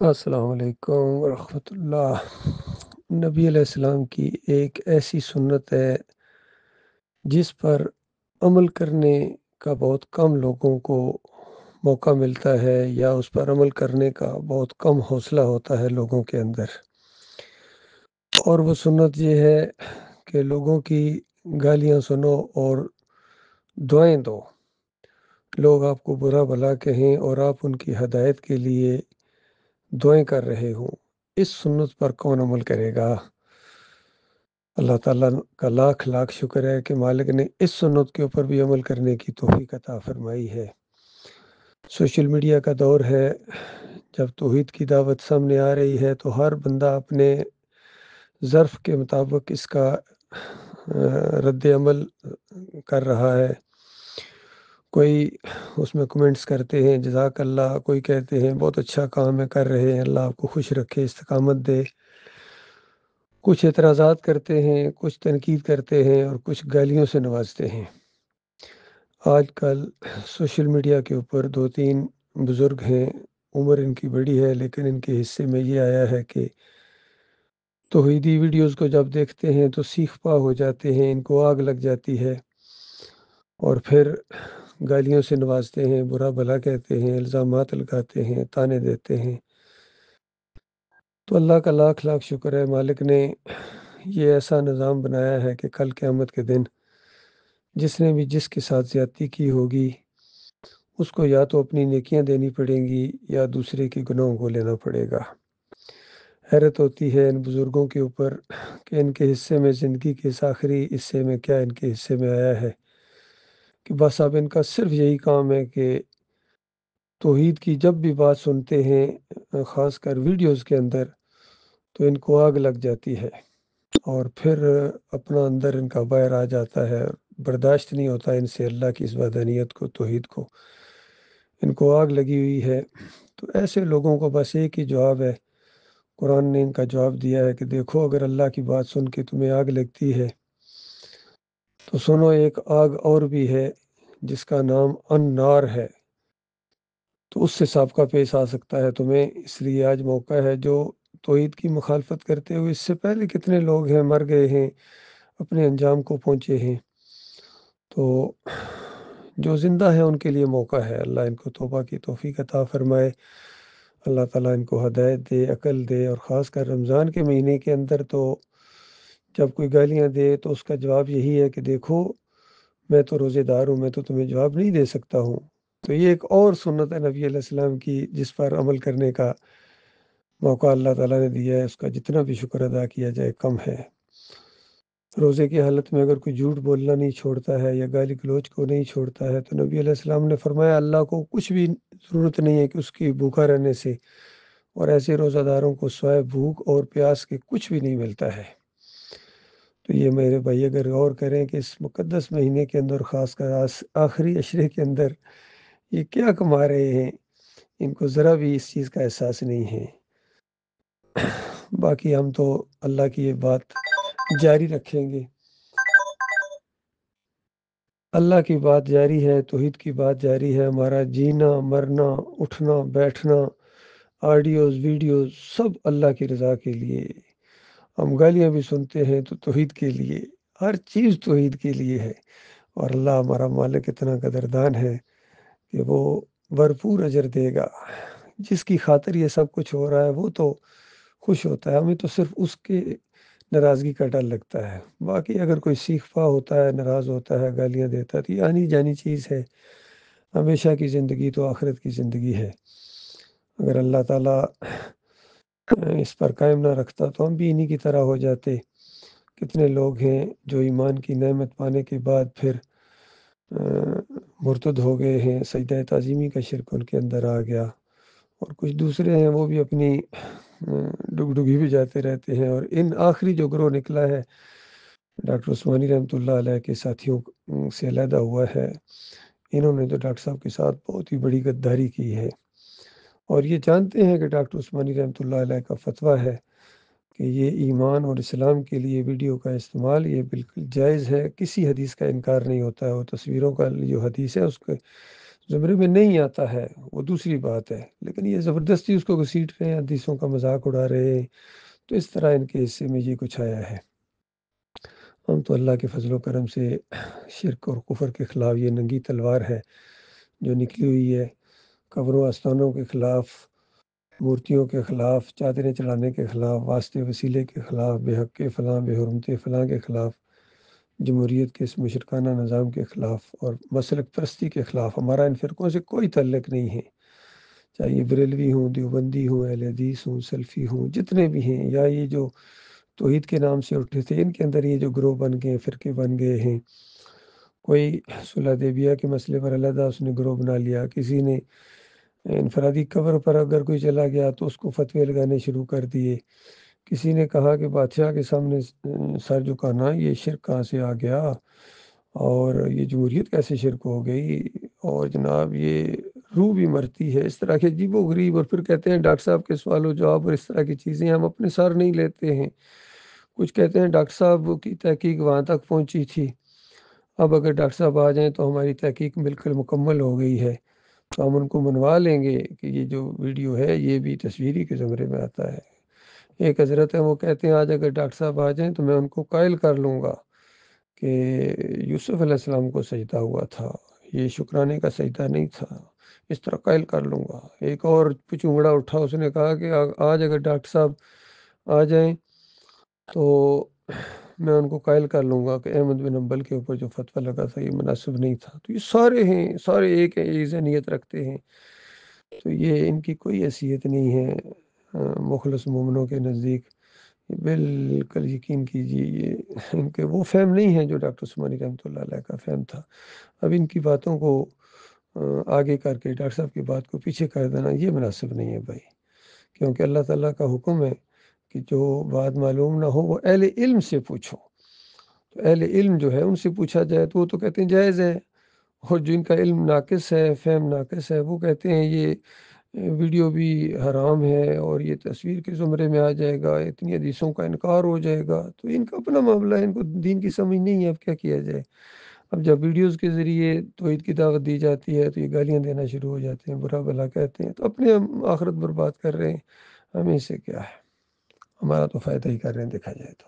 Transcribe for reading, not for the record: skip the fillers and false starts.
السلام علیکم ورحمۃ اللہ۔ نبی علیہ السلام کی ایک ایسی سنت ہے جس پر عمل کرنے کا بہت کم لوگوں کو موقع ملتا ہے، یا اس پر عمل کرنے کا بہت کم حوصلہ ہوتا ہے لوگوں کے اندر۔ اور وہ سنت یہ ہے کہ لوگوں کی گالیاں سنو اور دعائیں دو۔ لوگ آپ کو برا بھلا کہیں اور آپ ان کی ہدایت کے لیے دعائیں کر رہے ہوں، اس سنت پر کون عمل کرے گا؟ اللہ تعالیٰ کا لاکھ لاکھ شکر ہے کہ مالک نے اس سنت کے اوپر بھی عمل کرنے کی توفیق عطا فرمائی ہے۔ سوشل میڈیا کا دور ہے، جب توحید کی دعوت سامنے آ رہی ہے تو ہر بندہ اپنے ظرف کے مطابق اس کا رد عمل کر رہا ہے۔ کوئی اس میں کمنٹس کرتے ہیں جزاک اللہ، کوئی کہتے ہیں بہت اچھا کام ہے کر رہے ہیں، اللہ آپ کو خوش رکھے، استقامت دے۔ کچھ اعتراضات کرتے ہیں، کچھ تنقید کرتے ہیں اور کچھ گالیوں سے نوازتے ہیں۔ آج کل سوشل میڈیا کے اوپر 2-3 بزرگ ہیں، عمر ان کی بڑی ہے، لیکن ان کے حصے میں یہ آیا ہے کہ توحیدی ویڈیوز کو جب دیکھتے ہیں تو سیخ پا ہو جاتے ہیں، ان کو آگ لگ جاتی ہے اور پھر گالیوں سے نوازتے ہیں، برا بھلا کہتے ہیں، الزامات لگاتے ہیں، تانے دیتے ہیں۔ تو اللہ کا لاکھ لاکھ شکر ہے، مالک نے یہ ایسا نظام بنایا ہے کہ کل قیامت کے دن جس نے بھی جس کے ساتھ زیادتی کی ہوگی اس کو یا تو اپنی نیکیاں دینی پڑیں گی یا دوسرے کے گناہوں کو لینا پڑے گا۔ حیرت ہوتی ہے ان بزرگوں کے اوپر کہ ان کے حصے میں، زندگی کے اس آخری حصے میں کیا ان کے حصے میں آیا ہے کہ بس اب ان کا صرف یہی کام ہے کہ توحید کی جب بھی بات سنتے ہیں، خاص کر ویڈیوز کے اندر، تو ان کو آگ لگ جاتی ہے اور پھر اپنا اندر ان کا باہر آ جاتا ہے، برداشت نہیں ہوتا ان سے اللہ کی اس وحدانیت کو، توحید کو، ان کو آگ لگی ہوئی ہے۔ تو ایسے لوگوں کو بس ایک ہی جواب ہے، قرآن نے ان کا جواب دیا ہے کہ دیکھو اگر اللہ کی بات سن کے تمہیں آگ لگتی ہے تو سنو، ایک آگ اور بھی ہے جس کا نام النار ہے، تو اس سے سابقہ پیش آ سکتا ہے تمہیں۔ اس لیے آج موقع ہے، جو توحید کی مخالفت کرتے ہوئے اس سے پہلے کتنے لوگ ہیں مر گئے ہیں، اپنے انجام کو پہنچے ہیں، تو جو زندہ ہیں ان کے لیے موقع ہے۔ اللہ ان کو توبہ کی توفیق عطا فرمائے، اللہ تعالیٰ ان کو ہدایت دے، عقل دے، اور خاص کر رمضان کے مہینے کے اندر تو جب کوئی گالیاں دے تو اس کا جواب یہی ہے کہ دیکھو میں تو روزے دار ہوں، میں تو تمہیں جواب نہیں دے سکتا ہوں۔ تو یہ ایک اور سنت ہے نبی علیہ السلام کی جس پر عمل کرنے کا موقع اللہ تعالیٰ نے دیا ہے، اس کا جتنا بھی شکر ادا کیا جائے کم ہے۔ روزے کی حالت میں اگر کوئی جھوٹ بولنا نہیں چھوڑتا ہے یا گالی گلوچ کو نہیں چھوڑتا ہے تو نبی علیہ السلام نے فرمایا اللہ کو کچھ بھی ضرورت نہیں ہے کہ اس کی بھوکا رہنے سے، اور ایسے روزہ داروں کو سوائے بھوک اور پیاس کے کچھ بھی نہیں ملتا ہے۔ تو یہ میرے بھائی اگر غور کریں کہ اس مقدس مہینے کے اندر، خاص کر آخری عشرے کے اندر، یہ کیا کما رہے ہیں، ان کو ذرا بھی اس چیز کا احساس نہیں ہے۔ باقی ہم تو اللہ کی یہ بات جاری رکھیں گے، اللہ کی بات جاری ہے، توحید کی بات جاری ہے، ہمارا جینا مرنا اٹھنا بیٹھنا، آڈیوز ویڈیوز سب اللہ کی رضا کے لیے۔ ہم گالیاں بھی سنتے ہیں تو توحید کے لیے، ہر چیز توحید کے لیے ہے، اور اللہ ہمارا مالک اتنا قدردان ہے کہ وہ بھرپور اجر دے گا۔ جس کی خاطر یہ سب کچھ ہو رہا ہے وہ تو خوش ہوتا ہے، ہمیں تو صرف اس کے ناراضگی کا ڈر لگتا ہے۔ باقی اگر کوئی سیخ پا ہوتا ہے، ناراض ہوتا ہے، گالیاں دیتا ہے، تو یہ آنی جانی چیز ہے۔ ہمیشہ کی زندگی تو آخرت کی زندگی ہے۔ اگر اللہ تعالیٰ اس پر قائم نہ رکھتا تو ہم بھی انہی کی طرح ہو جاتے۔ کتنے لوگ ہیں جو ایمان کی نعمت پانے کے بعد پھر مرتد ہو گئے ہیں، سجدہ تعظیمی کا شرک ان کے اندر آ گیا، اور کچھ دوسرے ہیں وہ بھی اپنی ڈگڈگی بھی جاتے رہتے ہیں۔ اور ان آخری جو گروہ نکلا ہے ڈاکٹر عثمانی رحمۃ اللہ علیہ کے ساتھیوں سے علیحدہ ہوا ہے، انہوں نے تو ڈاکٹر صاحب کے ساتھ بہت ہی بڑی غداری کی ہے، اور یہ جانتے ہیں کہ ڈاکٹر عثمانی رحمۃ اللہ علیہ کا فتویٰ ہے کہ یہ ایمان اور اسلام کے لیے ویڈیو کا استعمال یہ بالکل جائز ہے، کسی حدیث کا انکار نہیں ہوتا ہے، وہ تصویروں کا جو حدیث ہے اس کے زمرے میں نہیں آتا ہے وہ دوسری بات ہے، لیکن یہ زبردستی اس کو گھسیٹ رہے ہیں، حدیثوں کا مذاق اڑا رہے ہیں، تو اس طرح ان کے حصے میں یہ کچھ آیا ہے۔ ہم تو اللہ کے فضل و کرم سے شرک اور کفر کے خلاف یہ ننگی تلوار ہے جو نکلی ہوئی ہے، قبروں آستانوں کے خلاف، مورتیوں کے خلاف، چادریں چڑھانے کے خلاف، واسطے وسیلے کے خلاف، بے حق کے فلاں، بے حرمت فلاں کے خلاف، جمہوریت کے اس مشرکانہ نظام کے خلاف اور مسلک پرستی کے خلاف۔ ہمارا ان فرقوں سے کوئی تعلق نہیں ہے، چاہے یہ بریلوی ہوں، دیوبندی ہوں، اہل حدیث ہوں، سلفی ہوں، جتنے بھی ہیں، یا یہ جو توحید کے نام سے اٹھے تھے، ان کے اندر یہ جو گروہ بن گئے، فرقے بن گئے ہیں۔ کوئی صلح حدیبیہ کے مسئلے پر علیحدہ اس نے گروہ بنا لیا، کسی نے انفرادی قبر پر اگر کوئی چلا گیا تو اس کو فتوے لگانے شروع کر دیے، کسی نے کہا کہ بادشاہ کے سامنے سر جھکانا یہ شرک کہاں سے آ گیا، اور یہ جمہوریت کیسے شرک ہو گئی، اور جناب یہ روح بھی مرتی ہے، اس طرح کے عجیب و غریب۔ اور پھر کہتے ہیں ڈاکٹر صاحب کے سوال و جواب اور اس طرح کی چیزیں ہم اپنے سر نہیں لیتے ہیں۔ کچھ کہتے ہیں ڈاکٹر صاحب کی تحقیق وہاں تک پہنچی تھی، اب اگر ڈاکٹر صاحب آ جائیں تو ہماری تحقیق بالکل مکمل ہو گئی ہے، تو ہم ان کو منوا لیں گے کہ یہ جو ویڈیو ہے یہ بھی تصویری کے زمرے میں آتا ہے۔ ایک حضرت ہے، وہ کہتے ہیں آج اگر ڈاکٹر صاحب آ جائیں تو میں ان کو قائل کر لوں گا کہ یوسف علیہ السلام کو سجدہ ہوا تھا، یہ شکرانے کا سجدہ نہیں تھا، اس طرح قائل کر لوں گا۔ ایک اور پچونگڑا اٹھا، اس نے کہا کہ آج اگر ڈاکٹر صاحب آ جائیں تو میں ان کو قائل کر لوں گا کہ احمد بن حنبل کے اوپر جو فتویٰ لگا تھا یہ مناسب نہیں تھا۔ تو یہ سارے ہیں، سارے ایک ہیں، یہ ذہنیت رکھتے ہیں، تو یہ ان کی کوئی حیثیت نہیں ہے مخلص مومنوں کے نزدیک۔ بالکل یقین کیجیے یہ ان کے وہ فہم نہیں ہے جو ڈاکٹر عثمانی رحمۃ اللہ علیہ کا فہم تھا۔ اب ان کی باتوں کو آگے کر کے ڈاکٹر صاحب کی بات کو پیچھے کر دینا یہ مناسب نہیں ہے بھائی، کیونکہ اللہ تعالیٰ کا حکم ہے کہ جو بات معلوم نہ ہو وہ اہل علم سے پوچھو، تو اہل علم جو ہے ان سے پوچھا جائے تو وہ تو کہتے ہیں جائز ہے، اور جو ان کا علم ناقص ہے، فہم ناقص ہے، وہ کہتے ہیں یہ ویڈیو بھی حرام ہے اور یہ تصویر کے زمرے میں آ جائے گا، اتنی حدیثوں کا انکار ہو جائے گا۔ تو ان کا اپنا معاملہ ہے، ان کو دین کی سمجھ نہیں ہے، اب کیا کیا جائے۔ اب جب ویڈیوز کے ذریعے توحید کی دعوت دی جاتی ہے تو یہ گالیاں دینا شروع ہو جاتے ہیں، برا بھلا کہتے ہیں، تو اپنے ہم آخرت برباد کر رہے ہیں، ہمیں سے کیا ہے، ہمارا تو فائدہ ہی کر رہے ہیں دیکھا جائے تو۔